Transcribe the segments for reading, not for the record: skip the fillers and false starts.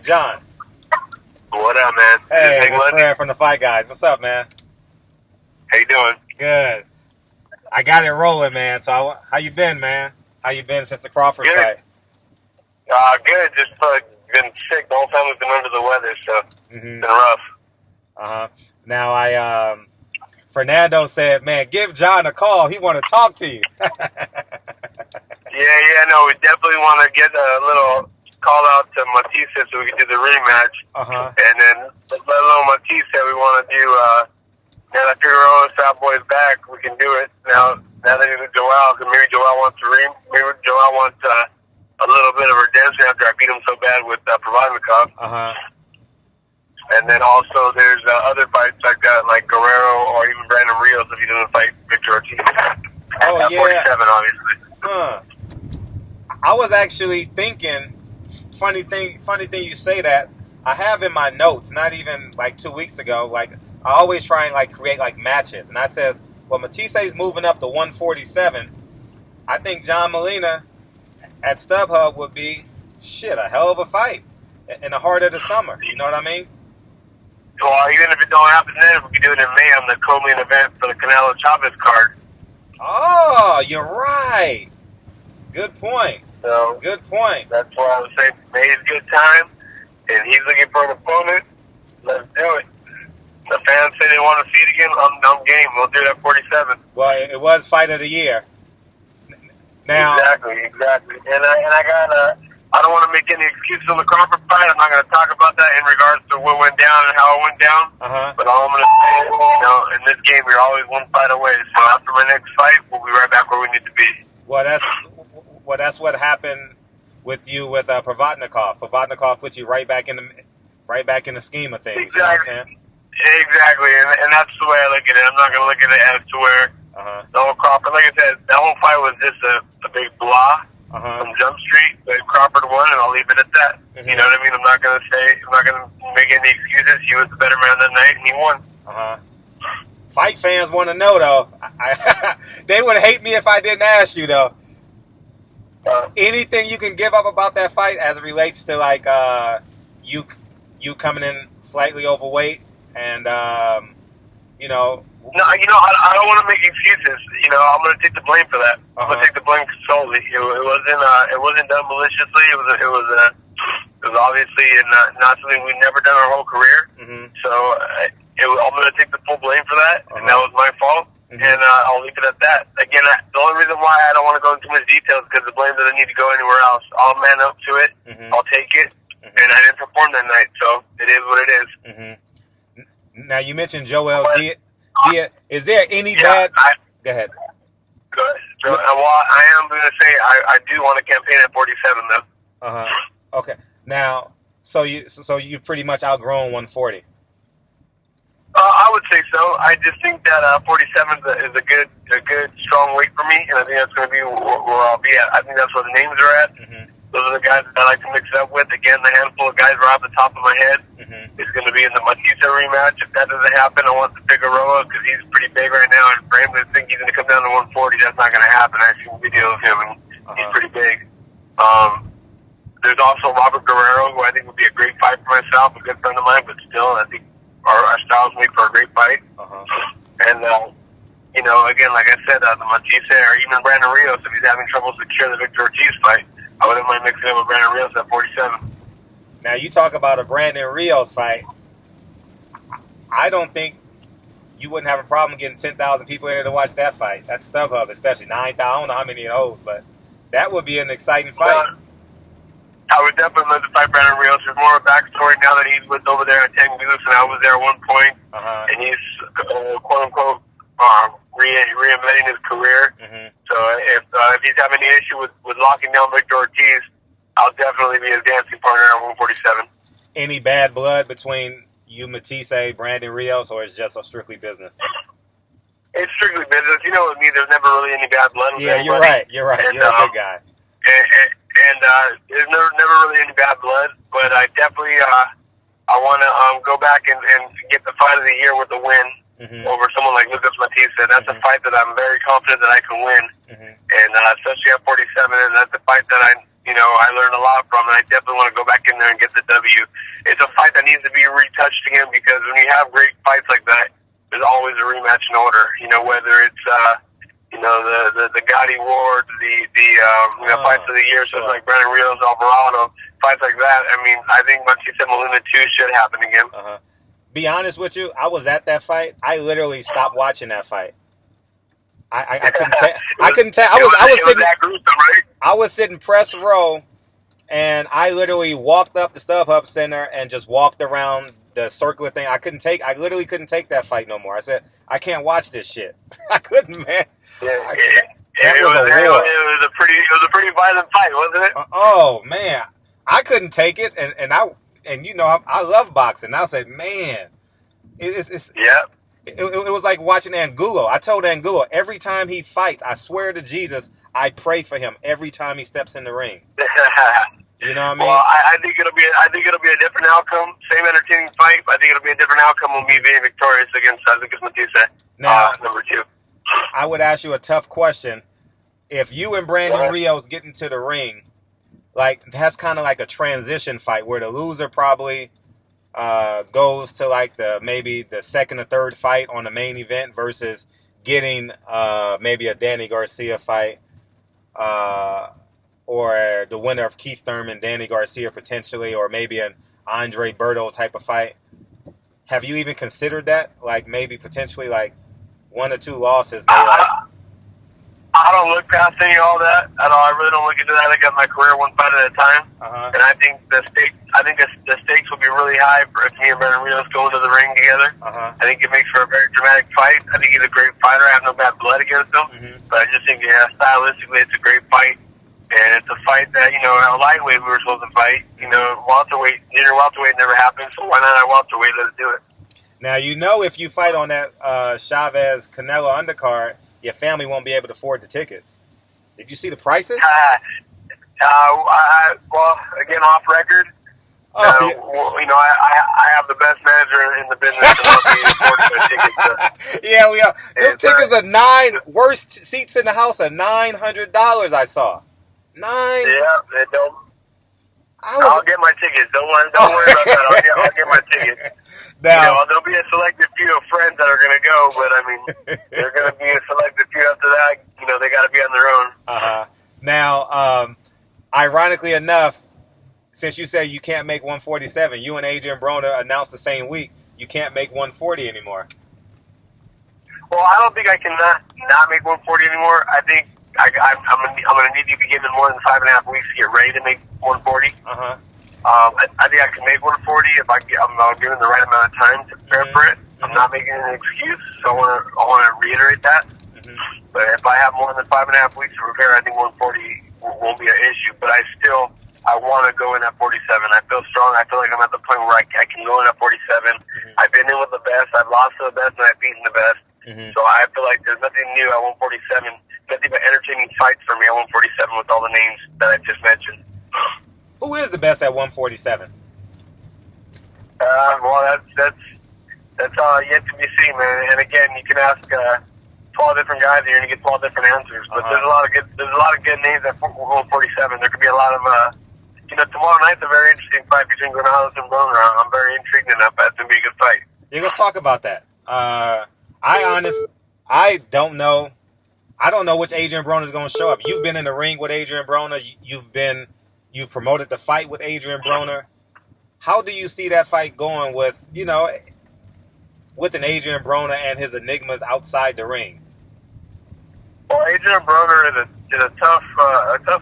John. What up, man? Hey, this Fred from the Fight Guys. What's up, man? How you doing? Good. I got it rolling, man. So, how you been, man? How you been since the Crawford fight? Good. Just been sick. The whole family's been under the weather, so it's been rough. Now, Fernando said, man, give John a call. He want to talk to you. No, we definitely want to get a little call out to MATTSYSE so we can do the rematch. And then let alone MATTSYSE, we want to do, now that Figueroa Fat Boy's back, we can do it. Now that he's with Joel, because maybe Joel wants a little bit of redemption after I beat him so bad with Provodnikov. And then also there's other fights like that, like Guerrero or even Brandon Rios if he doesn't fight Victor Ortiz. At 47, obviously. I was actually thinking, funny thing you say that. I have in my notes, not even like 2 weeks ago, like I always try and like create like matches. And I says, well, MATTSYSE's moving up to 147. I think John Molina at StubHub would be, a hell of a fight in the heart of the summer. You know what I mean? Well, even if it don't happen then, we can do it in May on the co-main event for the Canelo Chavez card. Oh, you're right. Good point. So, good point. That's why I was saying May is a good time, and he's looking for an opponent. Let's do it. The fans say they want to see it again. I'm game. We'll do it at 47. Well, it was fight of the year. Now, exactly. And I don't want to make any excuses on the Crawford fight. I'm not going to talk about that in regards to what went down and how it went down. But all I'm going to say is, in this game, we're always one fight away. So after my next fight, we'll be right back where we need to be. Well, that's what happened with you with Provodnikov. Provodnikov put you right back in the scheme of things. Exactly. You know what I'm saying? Exactly, and that's the way I look at it. I'm not going to look at it as to where the whole Crawford, like I said, that whole fight was just a big blah from Jump Street. But Crawford won, and I'll leave it at that. You know what I mean? I'm not going to make any excuses. He was the better man that night, and he won. Fight fans want to know, though. They would hate me if I didn't ask you, though. Anything you can give up about that fight as it relates to, like, you coming in slightly overweight and, No, I don't want to make excuses. I'm going to take the blame for that. I'm going to take the blame solely. It wasn't done maliciously. It was obviously not something we've never done our whole career. So I'm going to take the full blame for that, and that was my fault. And I'll leave it at that. Again, the only reason why I don't want to go into too much detail is because the blame doesn't need to go anywhere else. I'll man up to it. I'll take it. And I didn't perform that night, so it is what it is. Now, you mentioned Joel Diaz. Is there any bad... Go ahead. Good. So, well, I am going to say I do want to campaign at 47, though. Okay. Now, so you've pretty much outgrown 140. I would say so. I just think that 47 is a good strong weight for me, and I think that's going to be where I'll be at. I think that's where the names are at. Those are the guys that I like to mix it up with. Again, the handful of guys right off the top of my head is going to be in the MATTSYSE rematch. If that doesn't happen, I want the Figueroa because he's pretty big right now, and for him to think he's going to come down to 140, that's not going to happen. I've seen a video of him, and he's pretty big. There's also Robert Guerrero, who I think would be a great fight for myself, a good friend of mine, but still, I think our styles make for a great fight. And, again, like I said, the MATTSYSE or even Brandon Rios, if he's having trouble securing the Victor Ortiz fight, I wouldn't mind mixing up with Brandon Rios at 47. Now, you talk about a Brandon Rios fight. I don't think you wouldn't have a problem getting 10,000 people in there to watch that fight. That's StubHub, especially 9,000. I don't know how many of those, but that would be an exciting fight. I would definitely love to fight Brandon Rios. There's more of a backstory now that he's with over there at Tank Goose, and I was there at one point, and he's, quote-unquote, reinventing his career. So if he's having any issue with locking down Victor Ortiz, I'll definitely be his dancing partner at 147. Any bad blood between you, MATTSYSE, Brandon Rios, or is it just a strictly business? It's strictly business. You know, with me, there's never really any bad blood with anybody. You're right. And, you're a good guy. And there's never really any bad blood, but I definitely I want to go back and get the fight of the year with a win. Over someone like Lucas MATTSYSE. That's a fight that I'm very confident that I can win. And especially at 47, and that's a fight that I learned a lot from, and I definitely want to go back in there and get the W. It's a fight that needs to be retouched again, because when you have great fights like that, there's always a rematch in order. Whether it's the Gotti Ward, the fights of the year, so it's like Brandon Rios, Alvarado, fights like that. I mean, I think MATTSYSE Molina 2 should happen again. Be honest with you, I was at that fight. I literally stopped watching that fight. I couldn't tell. I couldn't tell. I was sitting press row, and I literally walked up the StubHub Center and just walked around the circular thing. I literally couldn't take that fight no more. I said, I can't watch this shit. I couldn't, man. It was a pretty violent fight, wasn't it? Oh man, I couldn't take it, and I love boxing. I said, man, it was like watching Angulo. I told Angulo, every time he fights, I swear to Jesus, I pray for him every time he steps in the ring. You know what I mean? Well, I think it'll be a different outcome. Same entertaining fight, but I think it'll be a different outcome when me being victorious against MATTSYSE. Now, number 2. I would ask you a tough question. If you and Brandon Rios get into the ring, like that's kind of like a transition fight where the loser probably goes to like maybe the second or third fight on the main event versus getting maybe a Danny Garcia fight or the winner of Keith Thurman, Danny Garcia potentially, or maybe an Andre Berto type of fight. Have you even considered that? Like maybe potentially like 1 or 2 losses. I don't look past any of all that at all. I really don't look into that. I got my career one fight at a time, and I think the stakes will be really high for if me and Brandon Rios go into the ring together. I think it makes for a very dramatic fight. I think he's a great fighter. I have no bad blood against him, but I just think stylistically it's a great fight, and it's a fight that at lightweight we were supposed to fight. Welterweight, junior welterweight never happened, so why not at welterweight? Let's do it. Now if you fight on that Chavez Canelo undercard, your family won't be able to afford the tickets. Did you see the prices? Well, again, off record. I have the best manager in the business. Yeah, we are. Them tickets are worst seats in the house are $900. I saw Yeah, I'll get my tickets. Don't worry about that. I'll get my tickets. Now, there'll be a selected few of friends that are going to go, but I mean, they're going to be a selected few after that. They got to be on their own. Now, ironically enough, since you say you can't make 147, you and Adrian Broner announced the same week you can't make 140 anymore. Well, I don't think I can not make 140 anymore. I think I'm going to need to be given more than 5.5 weeks to get ready to make 140. I think I can make 140 if I'm given the right amount of time to prepare for it. I'm not making an excuse, so I want to reiterate that. But if I have more than 5.5 weeks to prepare, I think 140 won't be an issue. But I want to go in at 47. I feel strong. I feel like I'm at the point where I can go in at 47. I've been in with the best. I've lost to the best, and I've beaten the best. So I feel like there's nothing new at 147. Nothing but entertaining fights for me at 147 with all the names that I just mentioned. Who is the best at 147? Well, that's yet to be seen, man. And again, you can ask 12 different guys here and you get 12 different answers. But there's a lot of good names at 147. There could be a lot of tomorrow night's a very interesting fight between Granados and Broner. I'm very intrigued in that fight. It's gonna be a good fight. Yeah, let's talk about that. I don't know. I don't know which Adrian Broner is going to show up. You've been in the ring with Adrian Broner. You've promoted the fight with Adrian Broner. How do you see that fight going with an Adrian Broner and his enigmas outside the ring? Well, Adrian Broner is a tough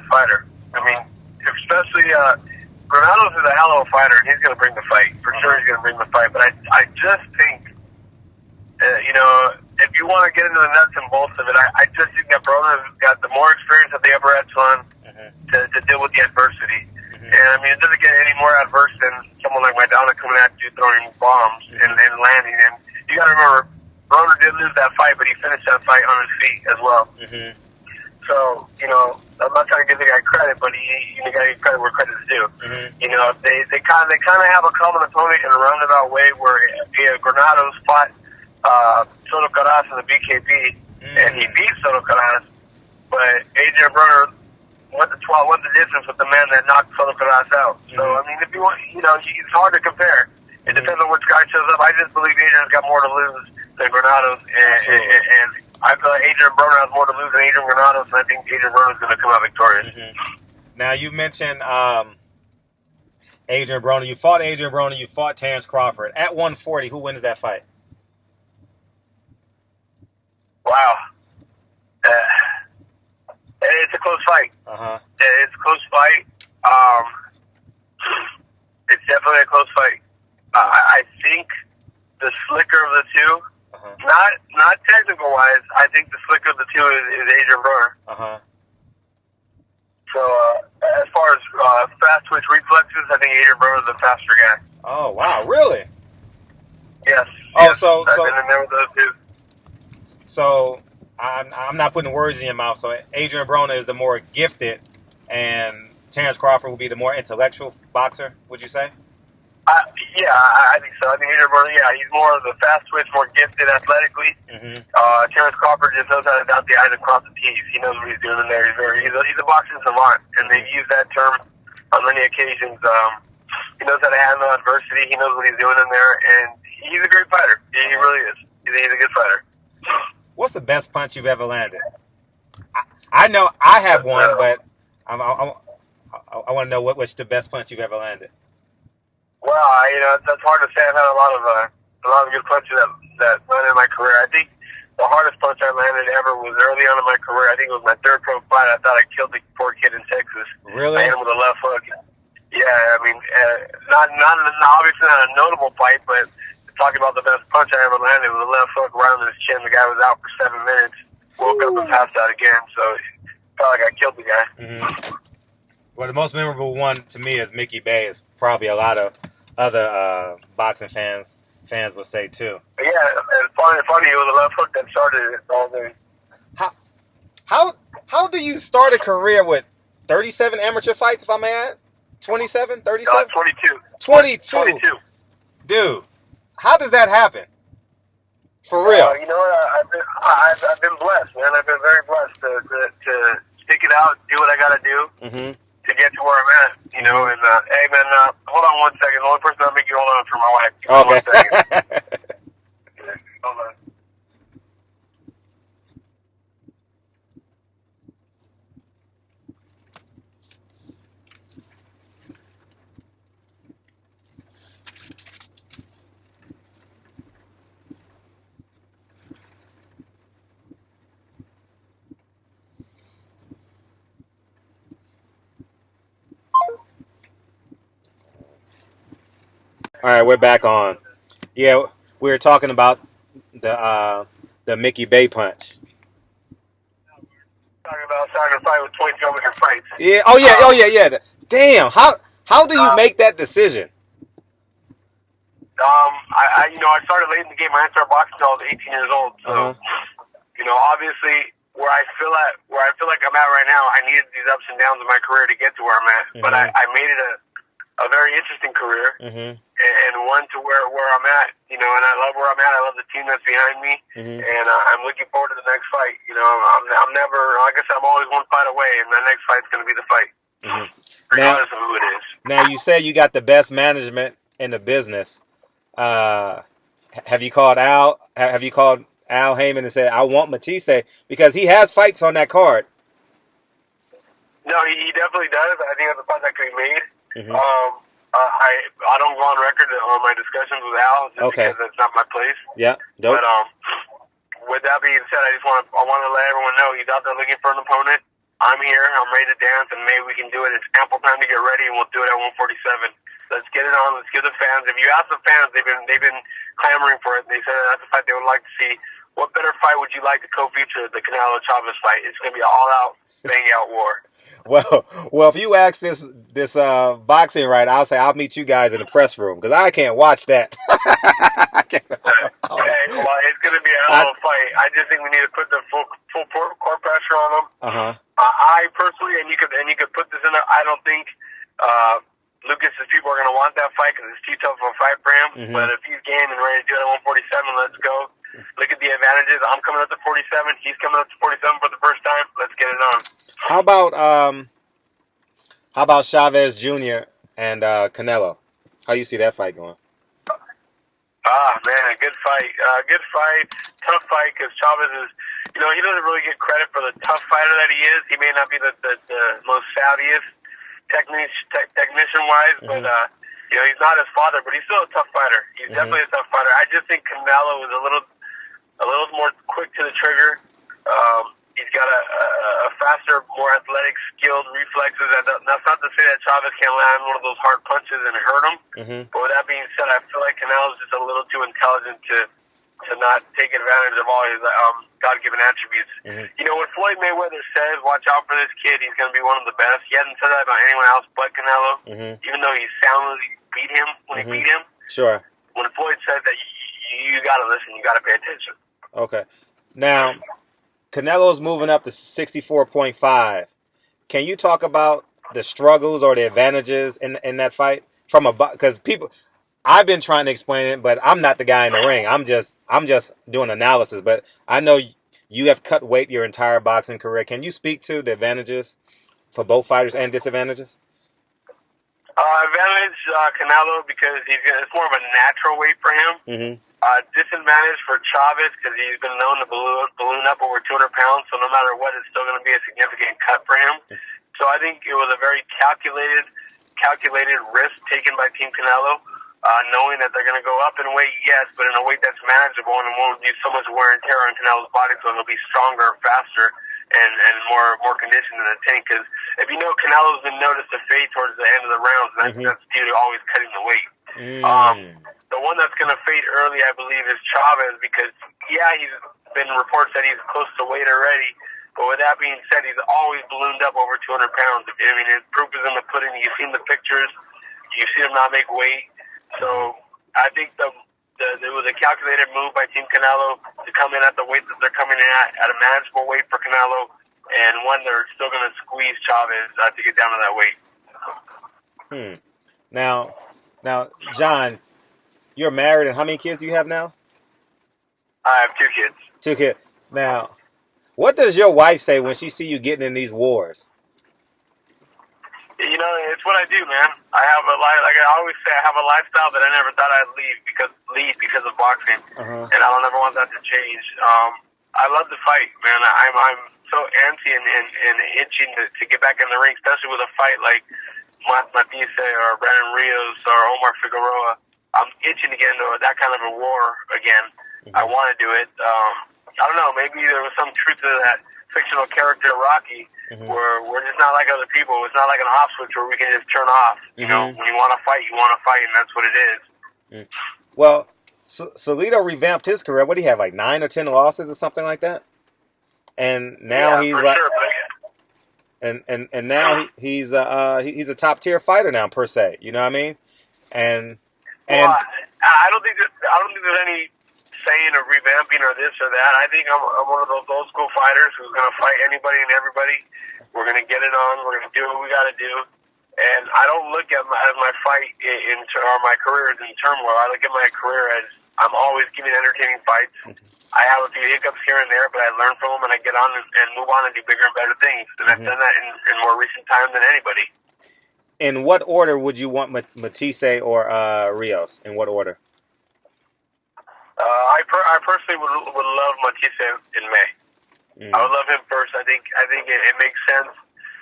fighter. I mean, especially Granados is a hell of a fighter, and he's going to bring the fight. For sure, he's going to bring the fight. But I just think, if you want to get into the nuts and bolts of it, I just think that Broner's got the more experience that the upper echelon to deal with the adversity. And I mean, it doesn't get any more adverse than someone like Maidana coming at you throwing bombs and landing. And you got to remember, Broner did lose that fight, but he finished that fight on his feet as well. So, I'm not trying to give the guy credit, but you got to give credit where credit's due. They kind of have a common opponent in a roundabout way where Granados fought Soto Caras in the BKB, and he beat Soto Caras, but Adrian Broner went the distance with the man that knocked Philip Glass out. So I mean, if you want, it's hard to compare. It depends on which guy shows up. I just believe Adrian's got more to lose than Granados, and I feel like Adrian Broner has more to lose than Adrian Granados, and I think Adrian Broner's going to come out victorious. Now, you mentioned Adrian Broner. You fought Adrian Broner. You fought Terrence Crawford. At 140, who wins that fight? Wow. It's a close fight. It's a close fight. It's definitely a close fight. I think the slicker of the two, not technical wise, I think the slicker of the two is Adrian Broner. So as far as fast twitch reflexes, I think Adrian Broner is the faster guy. Oh wow, really? Yes. Oh, yes. so I've been in there with those two. So I'm not putting words in your mouth. So Adrian Broner is the more gifted, and Terrence Crawford will be the more intellectual boxer. Would you say? Yeah, I think so. I think Adrian Broner, he's more of the fast twitch, more gifted athletically. Terrence Crawford just knows how to dot the I's and cross the T's. He knows what he's doing in there. He's a boxing savant, and they've used that term on many occasions. He knows how to handle adversity. He knows what he's doing in there, and he's a great fighter. He really is. He's a good fighter. What's the best punch you've ever landed? I know I have one, but I want to know what's the best punch you've ever landed. Well, that's hard to say. I've had a lot of good punches that landed in my career. I think the hardest punch I landed ever was early on in my career. I think it was my third pro fight. I thought I killed the poor kid in Texas. Really? I hit him with a left hook. Yeah, I mean, not obviously not a notable fight, but talking about the best punch I ever landed was a left hook right on his chin. The guy was out for 7 minutes. Woke up and passed out again. So it felt like I killed the guy. Well, the most memorable one to me is Mickey Bay. Is probably a lot of other boxing fans would say too. Yeah, it's funny. It was a left hook that started it all day. How do you start a career with 37 amateur fights, if I may add? 27, 37? 22. 22. Dude, how does that happen? For real? You know what? I've been blessed, man. I've been very blessed to stick it out, do what I got to do. To get to where I'm at, and hey man, hold on 1 second. The only person that'll make you hold on is for my wife. Okay. 1 second. Hold on. All right, we're back on. Yeah, we were talking about the Mickey Bay punch. Talking about starting to fight with 20 kilometer fights. Yeah. Oh yeah. Damn. How do you make that decision? I started late in the game. I started boxing until I was 18 years old. So, obviously, where I feel like I'm at right now, I needed these ups and downs in my career to get to where I'm at. But I made it a very interesting career, and one to where I'm at, and I love where I'm at. I love the team that's behind me, and I'm looking forward to the next fight. I'm never, like I said, I'm always one fight away, and the next fight's going to be the fight, regardless of who it is. Now, you say you got the best management in the business. Have you called Al? Have you called Al Heyman and said, I want MATTSYSE, because he has fights on that card? No, he definitely does. I think that's a fight that could be made. I don't go on record on my discussions with Al just because that's not my place. Yeah, dope. But with that being said, I want to let everyone know he's out there looking for an opponent. I'm here. I'm ready to dance, and maybe we can do it. It's ample time to get ready, and we'll do it at 147. Let's get it on. Let's give the fans. If you ask the fans, they've been clamoring for it. They said that's the fight they would like to see. What better fight would you like to co-feature the Canelo Chavez fight? It's going to be an all-out, bang-out war. Well, if you ask this boxing right, I'll say I'll meet you guys in the press room, because I can't watch that. Okay, well, it's going to be a hell of a fight. I just think we need to put the full court pressure on them. I personally, and you could put this in there. I don't think Lucas's people are going to want that fight because it's too tough of a fight for him. But if he's game and ready to do it at 147, let's go. Look at the advantages. I'm coming up to 47. He's coming up to 47 for the first time. Let's get it on. How about How about Chavez Jr. and Canelo? How you see that fight going? Ah, man, good fight. Good fight. Tough fight because Chavez is, he doesn't really get credit for the tough fighter that he is. He may not be the most savviest technician-wise, but, he's not his father, but he's still a tough fighter. He's definitely a tough fighter. I just think Canelo is a little more quick to the trigger. He's got a faster, more athletic, skilled reflexes. That's not to say that Chavez can't land one of those hard punches and hurt him. But with that being said, I feel like Canelo's just a little too intelligent to not take advantage of all his God-given attributes. When Floyd Mayweather says, watch out for this kid, he's going to be one of the best, he hasn't said that about anyone else but Canelo, even though he soundly beat him when he beat him. Sure. When Floyd says that, you got to listen, you got to pay attention. Okay. Now, Canelo's moving up to 64.5. Can you talk about the struggles or the advantages in that fight because I've been trying to explain it, but I'm not the guy in the ring. I'm just doing analysis. But I know you have cut weight your entire boxing career. Can you speak to the advantages for both fighters and disadvantages? Advantage Canelo because it's more of a natural weight for him. Disadvantage for Chavez because he's been known to balloon up over 200 pounds. So no matter what, it's still going to be a significant cut for him. So I think it was a very calculated risk taken by Team Canelo. Knowing that they're going to go up in weight, yes, but in a weight that's manageable and won't do so much wear and tear on Canelo's body, so he'll be stronger, faster, and more conditioned in the tank. Because if you know, Canelo's been noticed to fade towards the end of the rounds, and that's due to always cutting the weight. The one that's going to fade early, I believe, is Chavez because, he's been reports that he's close to weight already. But with that being said, he's always ballooned up over 200 pounds. I mean, his proof is in the pudding. You've seen the pictures. You've seen him not make weight. So I think it was a calculated move by Team Canelo to come in at the weight that they're coming in at a manageable weight for Canelo, and one they're still going to squeeze Chavez to get down to that weight. Now, John, you're married, and how many kids do you have now? I have 2 kids. 2 kids. Now, what does your wife say when she see you getting in these wars? It's what I do, man. I have like I always say, I have a lifestyle that I never thought I'd lead because of boxing, and I don't ever want that to change. I love to fight, man. I'm so antsy and itching to get back in the ring, especially with a fight like MATTSYSE or Brandon RIOS or Omar Figueroa. I'm itching to get into that kind of a war again. I want to do it. I don't know. Maybe there was some truth to that fictional character Rocky, where we're just not like other people. It's not like an off switch where we can just turn off. When you want to fight, and that's what it is. Well, Salido revamped his career. What do you have, like 9 or 10 losses or something like that? And now he's like, and now he's a top tier fighter now per se. You know what I mean? And I don't think there's any saying or revamping or this or that. I think I'm one of those old school fighters who's going to fight anybody and everybody. We're going to get it on. We're going to do what we got to do. And I don't look at my fight or my career as in turmoil. I look at my career as I'm always giving entertaining fights. I have a few hiccups here and there, but I learn from them and I get on and move on and do bigger and better things. And I've done that in more recent time than anybody. In what order would you want MATTSYSE or RIOS? In what order? I personally would love MATTSYSE in May. I would love him first. I think it makes sense.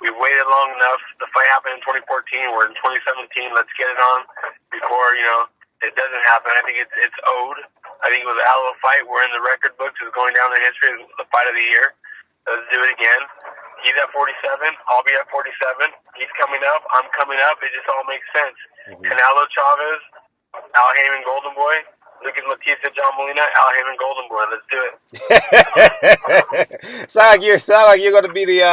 We've waited long enough. The fight happened in 2014. We're in 2017. Let's get it on before it doesn't happen. I think it's owed. I think it was a hell of a fight. We're in the record books. It's going down in history as the fight of the year. Let's do it again. He's at 47. I'll be at 47. He's coming up. I'm coming up. It just all makes sense. Canelo Chavez, Al Heyman Golden Boy. Lucas MATTSYSE, John Molina, Al Heyman Golden Boy. Let's do it. sound like you're going to be the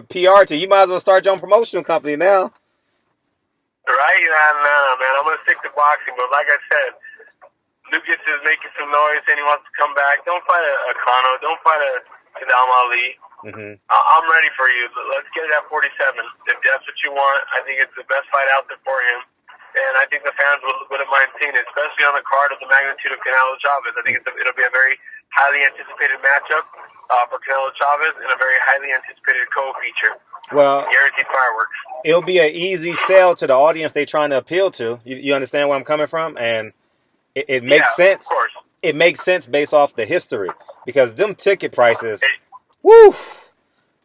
PR team. You might as well start your own promotional company now. Right? No, man. I'm going to stick to boxing. But like I said, Lucas is making some noise saying he wants to come back. Don't fight a Kano. Don't fight a Saddam Ali. I'm ready for you. Let's get it at 47. If that's what you want, I think it's the best fight out there for him. And I think the fans wouldn't mind seeing it, especially on the card of the magnitude of Canelo Chavez. I think it'll be a very highly anticipated matchup for Canelo Chavez and a very highly anticipated co-feature. Well, Guaranteed fireworks. it'll be an easy sell to the audience they're trying to appeal to. You understand where I'm coming from? And it makes Yeah, of sense. course. It makes sense based off the history because them ticket prices, It, woo,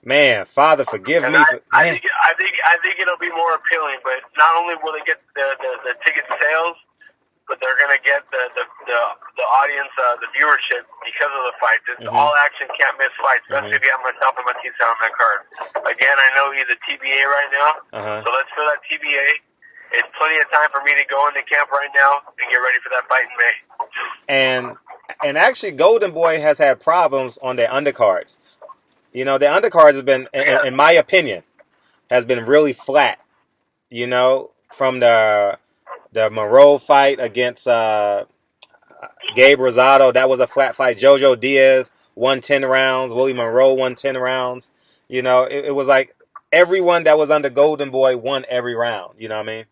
man, Father, forgive and me for I man. think it'll be more appealing. But not only will they get the ticket sales, but they're going to get the audience, the viewership because of the fights. It's all action, can't miss fights, especially if you have myself and MATTSYSE on that card. Again, I know he's a TBA right now, so let's fill that TBA. It's plenty of time for me to go into camp right now and get ready for that fight in May. And actually, Golden Boy has had problems on their undercards. You know, their undercards have been, in my opinion, has been really flat. You know, from the Moreau fight against Gabe Rosado, that was a flat fight. Jojo Diaz won 10 rounds. Willie Monroe won 10 rounds. You know, it was like everyone that was under Golden Boy won every round. You know what I mean?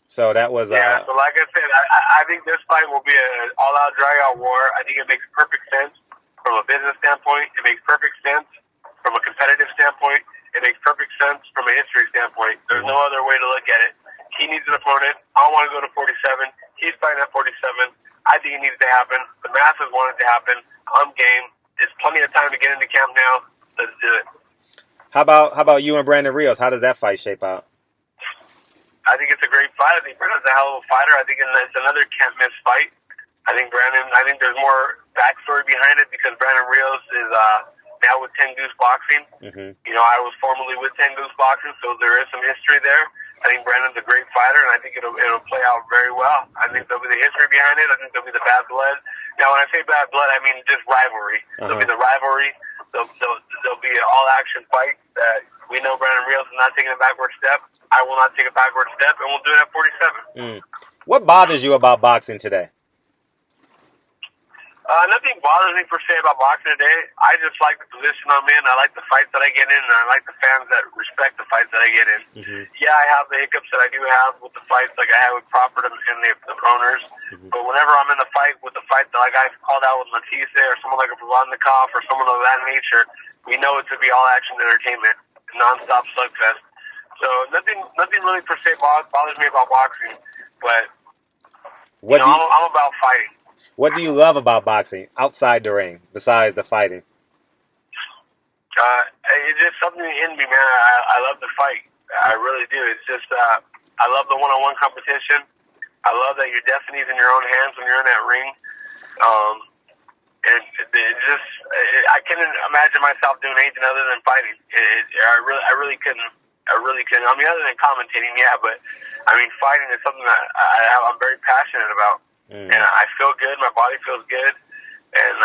So that was... so like I said, I think this fight will be an all-out, drag-out war. I think it makes perfect sense from a business standpoint. It makes perfect sense from a competitive standpoint. It makes perfect sense from a history standpoint. There's no other way to look at it. He needs an opponent. I want to go to 47. He's fighting at 47. I think it needs to happen. The masses want it to happen. I'm game. There's plenty of time to get into camp now. Let's do it. How about you and Brandon Rios? How does that fight shape out? I think it's a great fight. I think Brandon's a hell of a fighter. I think it's another can't-miss fight. I think there's more backstory behind it because Brandon Rios is now with 10 Goose Boxing. You know, I was formerly with 10 Goose Boxing, so there is some history there. I think Brandon's a great fighter, and I think it'll play out very well. I think there'll be the history behind it. I think there'll be the bad blood. Now, when I say bad blood, I mean just rivalry. There'll be the rivalry. There'll be an all-action fight that we know Brandon Rios is not taking a backward step. I will not take a backward step, and we'll do it at 47. What bothers you about boxing today? Nothing bothers me per se about boxing today. I just like the position I'm in. I like the fights that I get in, and I like the fans that respect the fights that I get in. Yeah, I have the hiccups that I do have with the fights, like I have with Crawford and the owners. But whenever I'm in the fight with the fight that like I called out with MATTSYSE or someone like a Provodnikov or someone of that nature, we know it to be all action entertainment, non-stop slugfest. So nothing really per se bothers me about boxing. But I'm about fighting. What do you love about boxing outside the ring, besides the fighting? It's just something in me, man. I love to fight. I really do. It's just I love the one-on-one competition. I love that your destiny's in your own hands when you're in that ring. And it just I couldn't imagine myself doing anything other than fighting. I really couldn't. I mean, other than commentating, yeah, but I mean, fighting is something that I'm very passionate about. And I feel good. My body feels good, and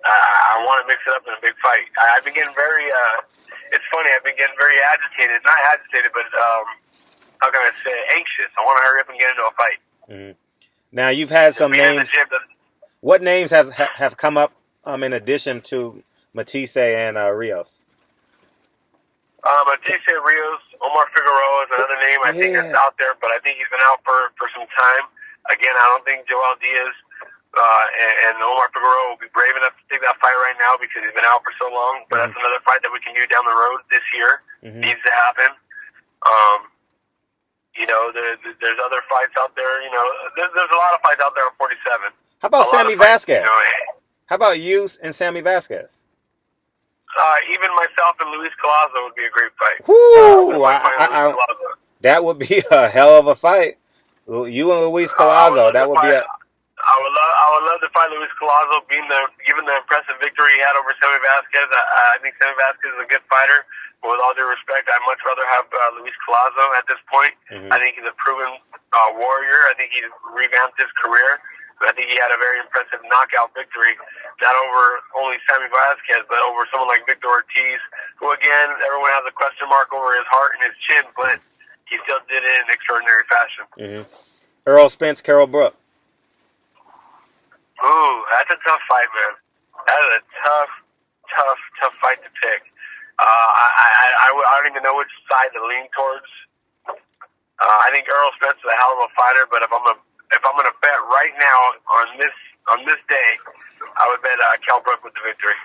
I want to mix it up in a big fight. I've been getting very. It's funny. I've been getting very agitated. Not agitated, but how can I say anxious? I want to hurry up and get into a fight. Now you've had some names. What names have come up in addition to MATTSYSE and Rios? MATTSYSE, Rios, Omar Figueroa is another name I think that's out there, but I think he's been out for some time. Again, I don't think Joel Diaz and Omar Figueroa will be brave enough to take that fight right now because he's been out for so long. But that's another fight that we can do down the road this year. Needs to happen. You know, there's other fights out there. You know, there's a lot of fights out there on 47. How about Sammy Vasquez? You know, How about you and Sammy Vasquez? Even myself and Luis Collazo would be a great fight. Woo! That would be a hell of a fight. You and Luis Collazo, that would be a... I would love to fight Luis Collazo, given the impressive victory he had over Sammy Vasquez. I think Sammy Vasquez is a good fighter, but with all due respect, I'd much rather have Luis Collazo at this point. I think he's a proven warrior. I think he's revamped his career. I think he had a very impressive knockout victory, not over only Sammy Vasquez, but over someone like Victor Ortiz, who, again, everyone has a question mark over his heart and his chin, but he still did it in extraordinary fashion. Earl Spence, Carol Brook. Ooh, that's a tough fight, man. That is a tough fight to pick. I don't even know which side to lean towards. I think Earl Spence is a hell of a fighter, but if I'm gonna bet right now on this day, I would bet Cal Brook with the victory.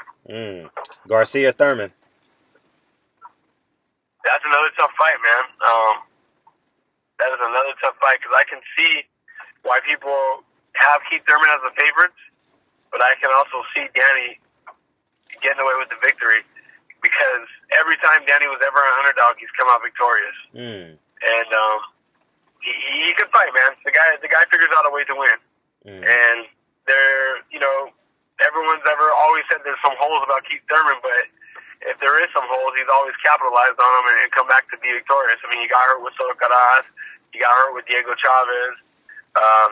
Garcia Thurman. another tough fight, man. That is another tough fight because I can see why people have Keith Thurman as the favorites, but I can also see Danny getting away with the victory because every time Danny was ever an underdog, he's come out victorious. And he can fight, man. The guy figures out a way to win. And everyone's always said there's some holes about Keith Thurman, but if there is some holes, he's always capitalized on them and come back to be victorious. I mean, he got hurt with Soto Caras, he got hurt with Diego Chavez,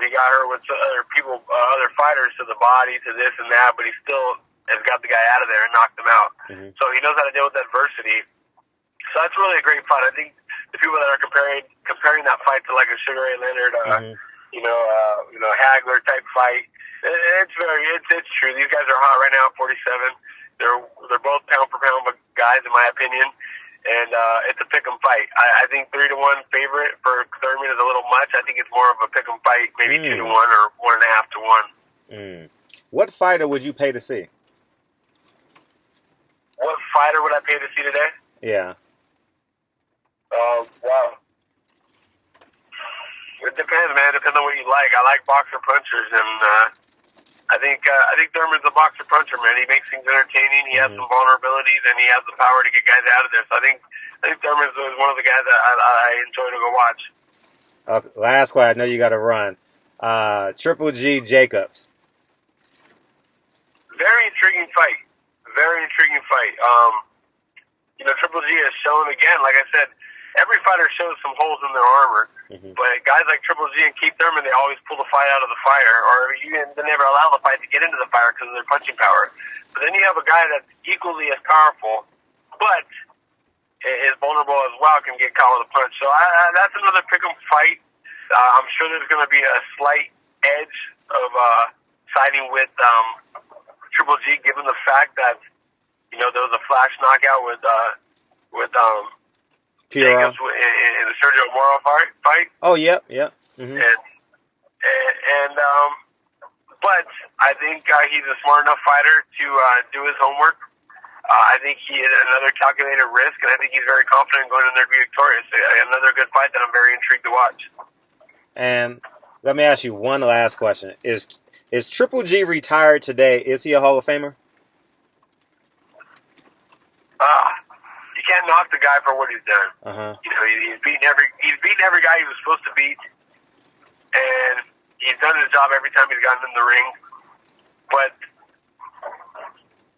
he got hurt with other people, other fighters to the body, to this and that, but he still has got the guy out of there and knocked him out. So he knows how to deal with adversity. So that's really a great fight. I think the people that are comparing that fight to like a Sugar Ray Leonard, Hagler type fight, it's true. These guys are hot right now at 47. They're both pound for pound guys in my opinion, and it's a pick'em fight. I think 3-1 favorite for Thurman is a little much. I think it's more of a pick'em fight, maybe 2-1 or 1.5 to 1. What fighter would you pay to see? What fighter would I pay to see today? Yeah. Wow. It depends, man. It depends on what you like. I like boxer punchers, and I think Thurman's a boxer puncher, man. He makes things entertaining. He has some vulnerabilities, and he has the power to get guys out of there. So I think Thurman's one of the guys that I enjoy to go watch. Okay, last question. I know you got to run. Triple G Jacobs. Very intriguing fight. Very intriguing fight. Triple G has shown again, like I said, every fighter shows some holes in their armor. But guys like Triple G and Keith Thurman, they always pull the fight out of the fire, or they never allow the fight to get into the fire because of their punching power. But then you have a guy that's equally as powerful, but is vulnerable as well, can get caught with a punch. So that's another pick'em fight. I'm sure there's going to be a slight edge of siding with Triple G, given the fact that there was a flash knockout with Jacobs in the Sergio Moro fight. Oh, yep. But I think he's a smart enough fighter to do his homework. I think he is another calculated risk, and I think he's very confident going in there to be victorious. Another good fight that I'm very intrigued to watch. And let me ask you one last question: Is Triple G retired today? Is he a Hall of Famer? You can't knock the guy for what he's done. He's beaten every guy he was supposed to beat, and he's done his job every time he's gotten in the ring. But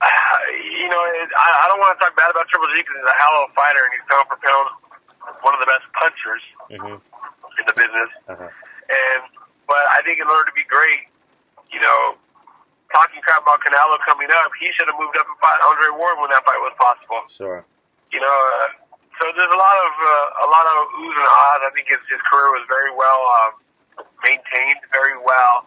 I don't want to talk bad about Triple G because he's a hell of a fighter and he's pound for pound one of the best punchers in the business. But I think in order to be great, talking crap about Canelo coming up, he should have moved up and fought Andre Ward when that fight was possible. Sure. So there's a lot of oohs and ahs. I think his career was very well maintained, very well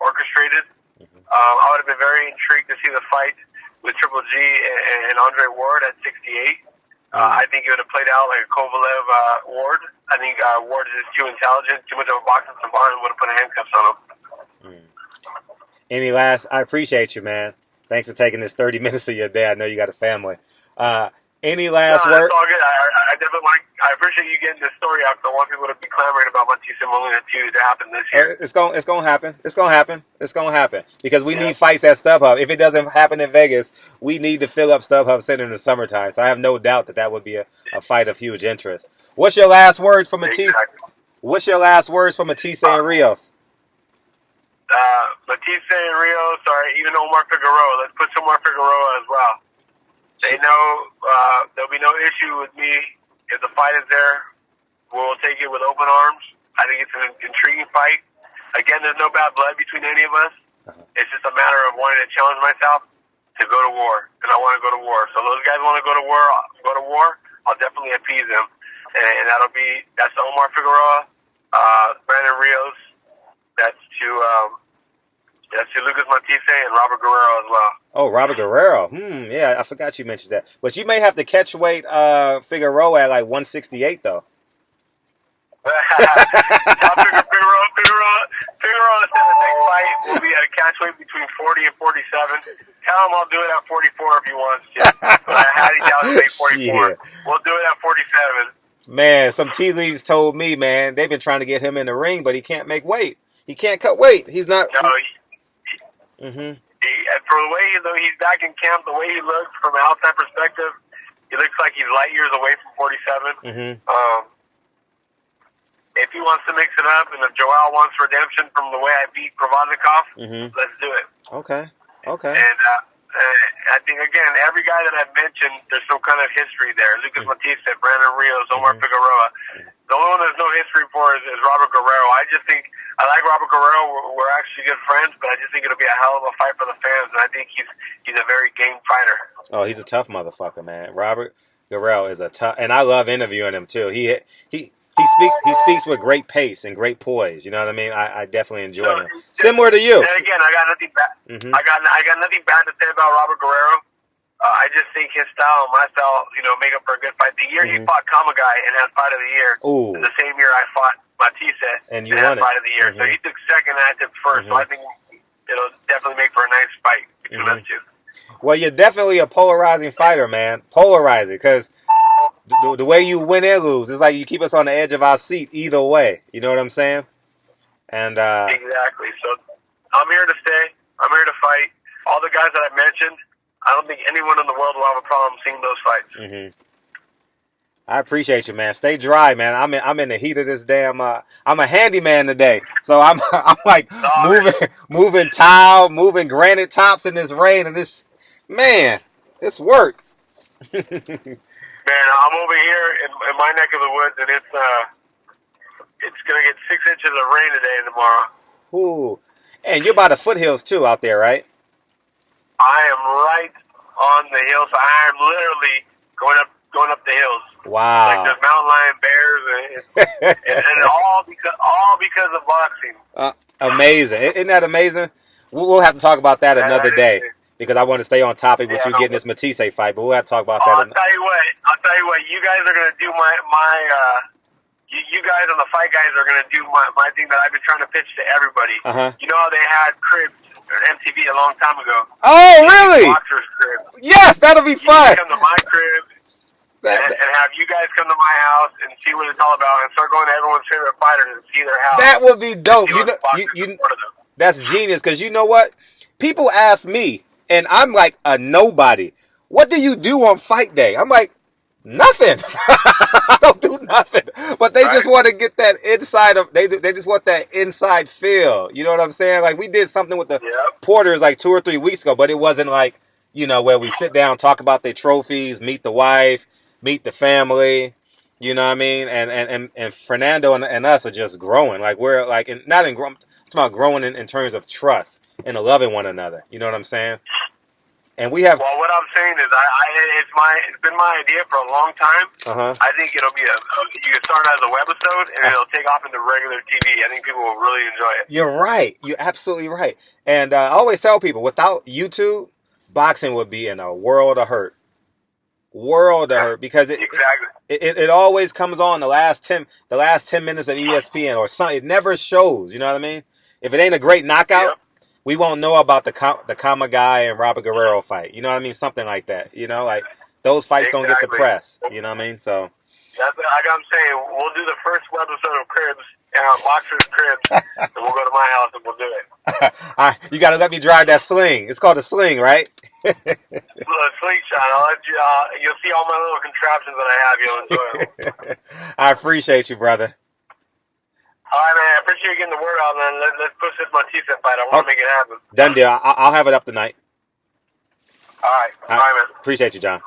orchestrated. I would have been very intrigued to see the fight with Triple G and Andre Ward at 68. I think it would have played out like a Kovalev Ward. I think Ward is too intelligent, too much of a boxing savant, and would have put handcuffs on him. I appreciate you, man. Thanks for taking this 30 minutes of your day. I know you got a family. Any last word? That's all good. I definitely I appreciate you getting this story out because I want people to be clamoring about MATTSYSE and Molina too to happen this year. It's gonna happen because we need fights at StubHub. If it doesn't happen in Vegas, we need to fill up StubHub Center in the summertime. So I have no doubt that would be a fight of huge interest. What's your last words for MATTSYSE? Exactly. What's your last words for MATTSYSE and RIOS? MATTSYSE and RIOS, even Omar Figueroa. Let's put Omar Figueroa as well. They know there'll be no issue with me if the fight is there. We'll take it with open arms. I think it's an intriguing fight. Again, there's no bad blood between any of us. It's just a matter of wanting to challenge myself to go to war, and I want to go to war. So those guys want to go to war. I'll definitely appease them, and that's Omar Figueroa, Brandon Rios. That's to Lucas MATTSYSE and Robert Guerrero as well. Oh, Robert Guerrero. Yeah, I forgot you mentioned that. But you may have to catch weight Figueroa at like 168 though. Figueroa Figueroa said the next fight will be at a catch weight between 40 and 47. Tell him I'll do it at 44 if he wants to. But I had him down to make 44. Shit. We'll do it at 47. Man, some tea leaves told me, man, they've been trying to get him in the ring, but he can't make weight. He can't cut weight. He's not. No, Mm-hmm. For the way he's back in camp, the way he looks from an outside perspective, he looks like he's light years away from 47. Mm-hmm. If he wants to mix it up, and if Joel wants redemption from the way I beat Provodnikov, let's do it. Okay. And I think, again, every guy that I've mentioned, there's some kind of history there. Lucas MATTSYSE, Brandon Rios, Omar Figueroa. The only one there's no history for is Robert Guerrero. I just think, I like Robert Guerrero. We're actually good friends, but I just think it'll be a hell of a fight for the fans, and I think he's a very game fighter. Oh, he's a tough motherfucker, man. Robert Guerrero is a tough, and I love interviewing him too. He speaks with great pace and great poise. You know what I mean? I definitely enjoy him. Similar to you. And again, I got nothing bad. I got nothing bad to say about Robert Guerrero. I just think his style and my style, make up for a good fight. The year he fought Kamagai and had Fight of the Year, is the same year I fought MATTSYSE and you had won Fight of the Year. So he took second and I took first. So I think it'll definitely make for a nice fight between us two. Well, you're definitely a polarizing fighter, man. Polarizing, because the way you win and lose, it's like you keep us on the edge of our seat either way. You know what I'm saying? And exactly. So I'm here to stay. I'm here to fight. All the guys that I mentioned, I don't think anyone in the world will have a problem seeing those fights. I appreciate you, man. Stay dry, man. I'm in the heat of this damn. I'm a handyman today, so I'm like moving tile, moving granite tops in this rain and this. Man, it's work. Man, I'm over here in my neck of the woods, and it's gonna get 6 inches of rain today and tomorrow. Ooh, and you're by the foothills too, out there, right? I am right on the hills. I am literally going up the hills. Wow! Like the mountain lion bears, and all because of boxing. Amazing! Isn't that amazing? We'll have to talk about that another day. Because I want to stay on topic with you getting this MATTSYSE fight, but we'll have to talk about that. I'll tell you what. You guys are gonna do you guys on the Fight Guys are gonna do my thing that I've been trying to pitch to everybody. You know how they had cribs or MTV a long time ago. Oh, really? Boxers crib. Yes, that'll be fun. Come to my crib and have you guys come to my house and see what it's all about, and start going to everyone's favorite fighters and see their house. That would be dope. That's genius. Because you know what? People ask me. And I'm like a nobody. What do you do on fight day? I'm like, nothing. I don't do nothing. But they just want to get that inside of. They just want that inside feel. You know what I'm saying? Like we did something with the Porters like 2 or 3 weeks ago, but it wasn't like where we sit down, talk about their trophies, meet the wife, meet the family. You know what I mean? And Fernando and us are just growing. Like we're like not in growing. It's about growing in terms of trust and loving one another. You know what I'm saying? And we have. Well, what I'm saying is, it's been my idea for a long time. I think it'll be you can start as a webisode and it'll take off into regular TV. I think people will really enjoy it. You're right. You're absolutely right. And I always tell people, without YouTube, boxing would be in a world of hurt. Because it always comes on the last 10 minutes of ESPN or something. It never shows. You know what I mean? If it ain't a great knockout, we won't know about the Kamagai and Robert Guerrero fight. You know what I mean? Something like that. Like those fights don't get the press. You know what I mean? So that's like I'm saying. We'll do the first episode of Cribs and our Boxers Cribs, and we'll go to my house and we'll do it. You got to let me drive that sling. It's called a sling, right? Slingshot. I'll let you. You'll see all my little contraptions that I have. You'll enjoy them. I appreciate you, brother. All right, man. I appreciate you getting the word out, man. Let's push this MATTSYSE fight. I want to make it happen. Done deal. I'll have it up tonight. All right. Bye, man. Appreciate you, John.